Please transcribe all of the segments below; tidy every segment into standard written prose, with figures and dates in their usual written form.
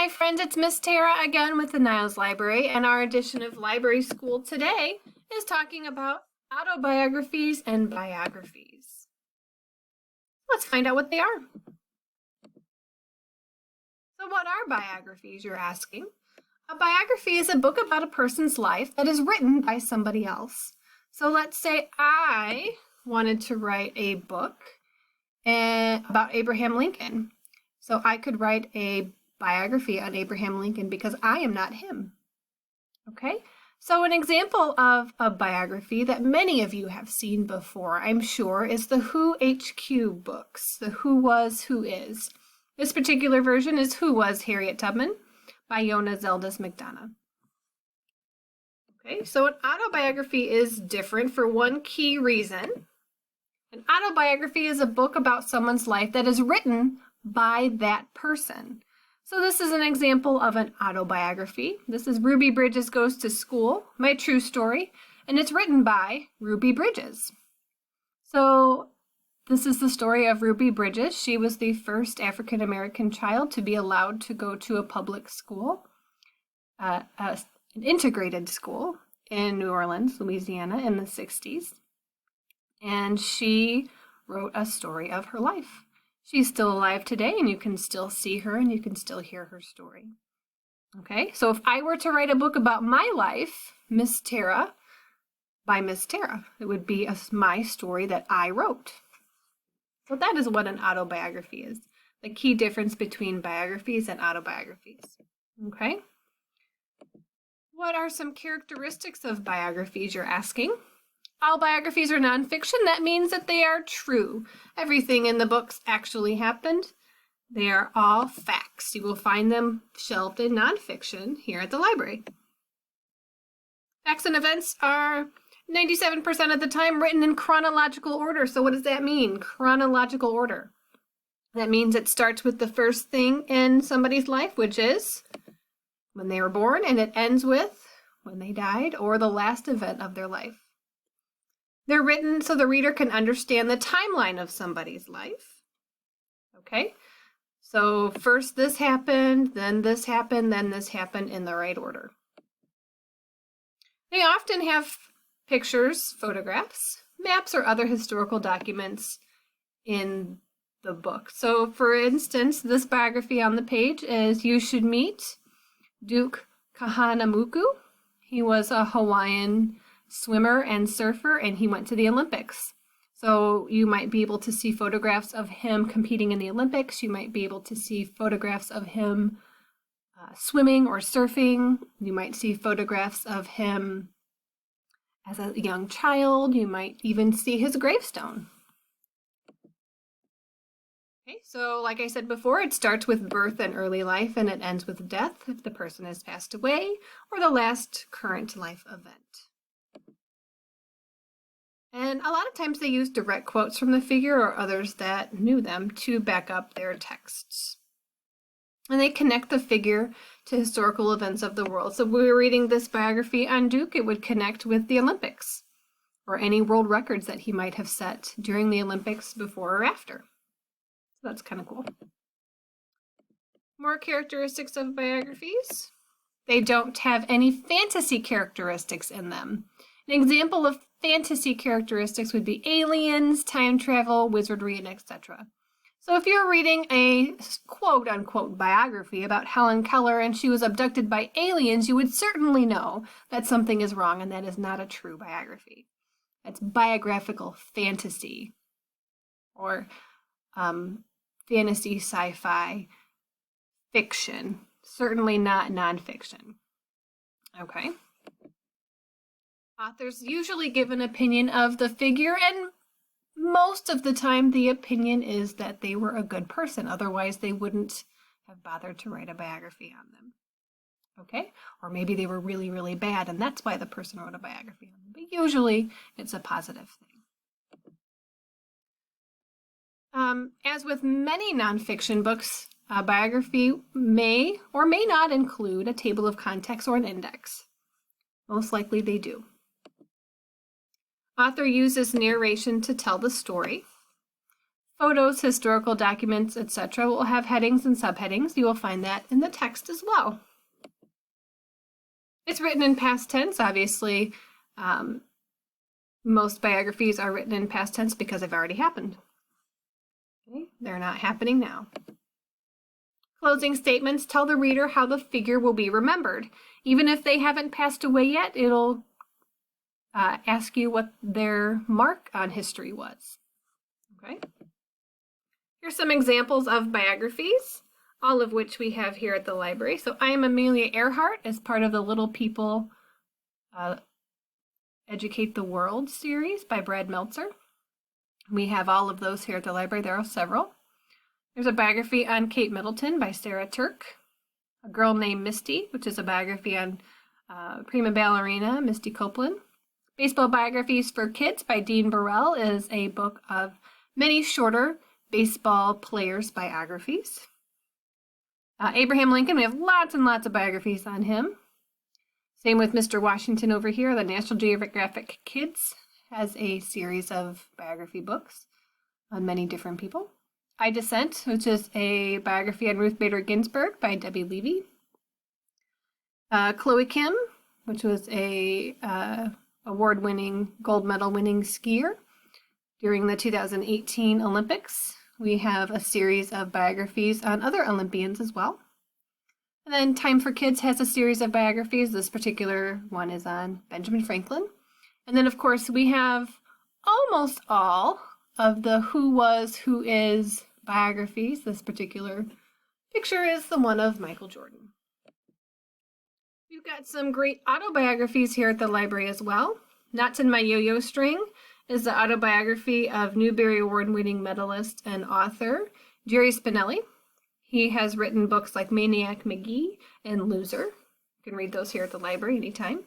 Hi friends, it's Miss Tara again with the Niles Library, and our edition of Library School today is talking about autobiographies and biographies. Let's find out what they are. So what are biographies, you're asking? A biography is a book about a person's life that is written by somebody else. So let's say I wanted to write a book about Abraham Lincoln. So I could write a biography on Abraham Lincoln because I am not him. Okay, so an example of a biography that many of you have seen before, I'm sure, is the Who HQ books, the Who Was, Who Is. This particular version is Who Was Harriet Tubman by Yona Zeldas McDonough. Okay, so an autobiography is different for one key reason. An autobiography is a book about someone's life that is written by that person. So this is an example of an autobiography. This is Ruby Bridges Goes to School, my true story, and it's written by Ruby Bridges. So this is the story of Ruby Bridges. She was the first African-American child to be allowed to go to a public school, an integrated school in New Orleans, Louisiana in the 60s. And she wrote a story of her life. She's still alive today, and you can still see her and you can still hear her story. Okay, so if I were to write a book about my life, Miss Tara, by Miss Tara, it would be my story that I wrote. So that is what an autobiography is, the key difference between biographies and autobiographies. Okay, what are some characteristics of biographies, you're asking? All biographies are nonfiction. That means that they are true. Everything in the books actually happened. They are all facts. You will find them shelved in nonfiction here at the library. Facts and events are 97% of the time written in chronological order. So what does that mean? Chronological order. That means it starts with the first thing in somebody's life, which is when they were born, and it ends with when they died or the last event of their life. They're written so the reader can understand the timeline of somebody's life. Okay, so first this happened, then this happened, then this happened in the right order. They often have pictures, photographs, maps, or other historical documents in the book. So for instance, this biography on the page is You Should Meet Duke Kahanamoku. He was a Hawaiian swimmer and surfer, and he went to the Olympics. So you might be able to see photographs of him competing in the Olympics. You might be able to see photographs of him swimming or surfing. You might see photographs of him as a young child. You might even see his gravestone. Okay, so like I said before, it starts with birth and early life, and it ends with death if the person has passed away or the last current life event. And a lot of times they use direct quotes from the figure or others that knew them to back up their texts. And they connect the figure to historical events of the world. So if we were reading this biography on Duke, it would connect with the Olympics or any world records that he might have set during the Olympics before or after. So that's kind of cool. More characteristics of biographies. They don't have any fantasy characteristics in them. An example of fantasy characteristics would be aliens, time travel, wizardry, and etc. So if you're reading a quote-unquote biography about Helen Keller and she was abducted by aliens, you would certainly know that something is wrong and that is not a true biography. That's biographical fantasy or fantasy sci-fi fiction, certainly not nonfiction. Okay. Authors usually give an opinion of the figure, and most of the time the opinion is that they were a good person. Otherwise, they wouldn't have bothered to write a biography on them. Okay? Or maybe they were really, really bad, and that's why the person wrote a biography on them. But usually, it's a positive thing. As with many nonfiction books, a biography may or may not include a table of contents or an index. Most likely they do. Author uses narration to tell the story. Photos, historical documents, etc. will have headings and subheadings. You will find that in the text as well. It's written in past tense, obviously. Most biographies are written in past tense because they've already happened. Okay? They're not happening now. Closing statements tell the reader how the figure will be remembered. Even if they haven't passed away yet, it'll ask you what their mark on history was. Okay? Here's some examples of biographies, all of which we have here at the library. So I Am Amelia Earhart as part of the Little People Educate the World series by Brad Meltzer. We have all of those here at the library. There are several. There's a biography on Kate Middleton by Sarah Turk. A Girl Named Misty, which is a biography on prima ballerina Misty Copeland. Baseball Biographies for Kids by Dean Burrell is a book of many shorter baseball players' biographies. Abraham Lincoln, we have lots and lots of biographies on him. Same with Mr. Washington over here. The National Geographic Kids has a series of biography books on many different people. I Dissent, which is a biography on Ruth Bader Ginsburg by Debbie Levy. Chloe Kim, which was a award-winning, gold medal-winning skier during the 2018 Olympics. We have a series of biographies on other Olympians as well. And then Time for Kids has a series of biographies. This particular one is on Benjamin Franklin. And then, of course, we have almost all of the Who Was, Who Is biographies. This particular picture is the one of Michael Jordan. We've got some great autobiographies here at the library as well. Knots in My Yo-Yo String is the autobiography of Newbery Award-winning medalist and author Jerry Spinelli. He has written books like Maniac McGee and Loser. You can read those here at the library anytime.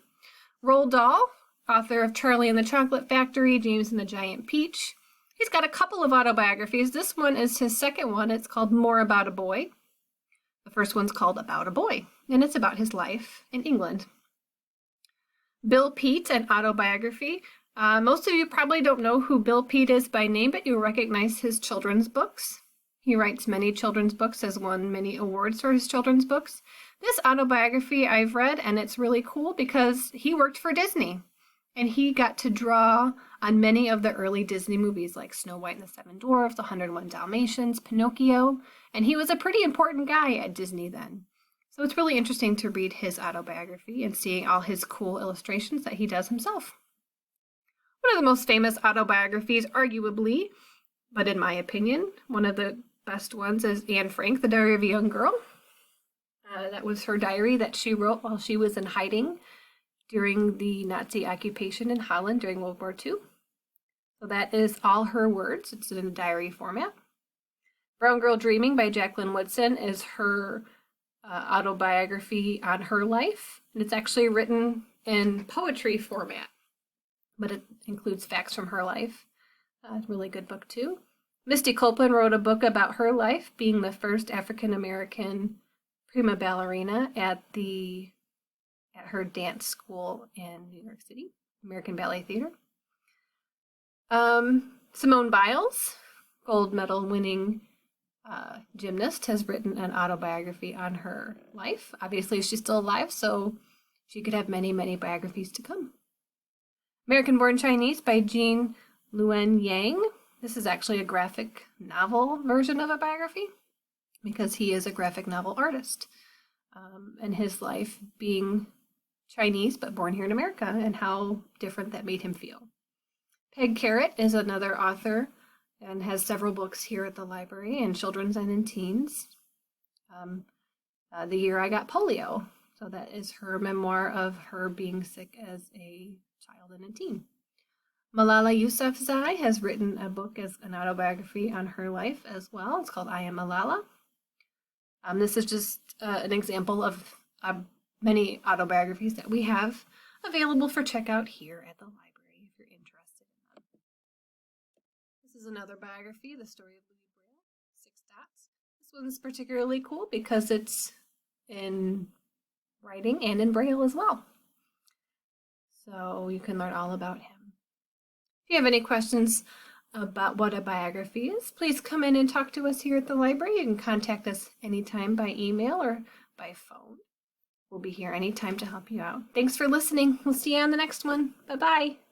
Roald Dahl, author of Charlie and the Chocolate Factory, James and the Giant Peach. He's got a couple of autobiographies. This one is his second one. It's called More About a Boy. The first one's called About a Boy, and it's about his life in England. Bill Peet, an autobiography. Most of you probably don't know who Bill Peet is by name, but you'll recognize his children's books. He writes many children's books, has won many awards for his children's books. This autobiography I've read, and it's really cool because he worked for Disney, and he got to draw on many of the early Disney movies like Snow White and the Seven Dwarfs, The 101 Dalmatians, Pinocchio, and he was a pretty important guy at Disney then. So it's really interesting to read his autobiography and seeing all his cool illustrations that he does himself. One of the most famous autobiographies, arguably, but in my opinion, one of the best ones is Anne Frank, The Diary of a Young Girl. That was her diary that she wrote while she was in hiding during the Nazi occupation in Holland during World War II. So that is all her words. It's in a diary format. Brown Girl Dreaming by Jacqueline Woodson is her autobiography on her life. And it's actually written in poetry format, but it includes facts from her life. It's a really good book too. Misty Copeland wrote a book about her life, being the first African-American prima ballerina at her dance school in New York City, American Ballet Theater. Simone Biles, gold medal winning gymnast, has written an autobiography on her life. Obviously, she's still alive, so she could have many, many biographies to come. American Born Chinese by Jean Luen Yang. This is actually a graphic novel version of a biography because he is a graphic novel artist. And his life being Chinese but born here in America and how different that made him feel. Peg Carrot is another author and has several books here at the library in children's and in teens. The Year I Got Polio. So that is her memoir of her being sick as a child and a teen. Malala Yousafzai has written a book as an autobiography on her life as well. It's called I Am Malala. This is just an example of many autobiographies that we have available for checkout here at the library if you're interested in them. This is another biography, The Story of Louis Braille, 6 dots. This one's particularly cool because it's in writing and in Braille as well. So you can learn all about him. If you have any questions about what a biography is, please come in and talk to us here at the library. You can contact us anytime by email or by phone. We'll be here anytime to help you out. Thanks for listening. We'll see you on the next one. Bye-bye.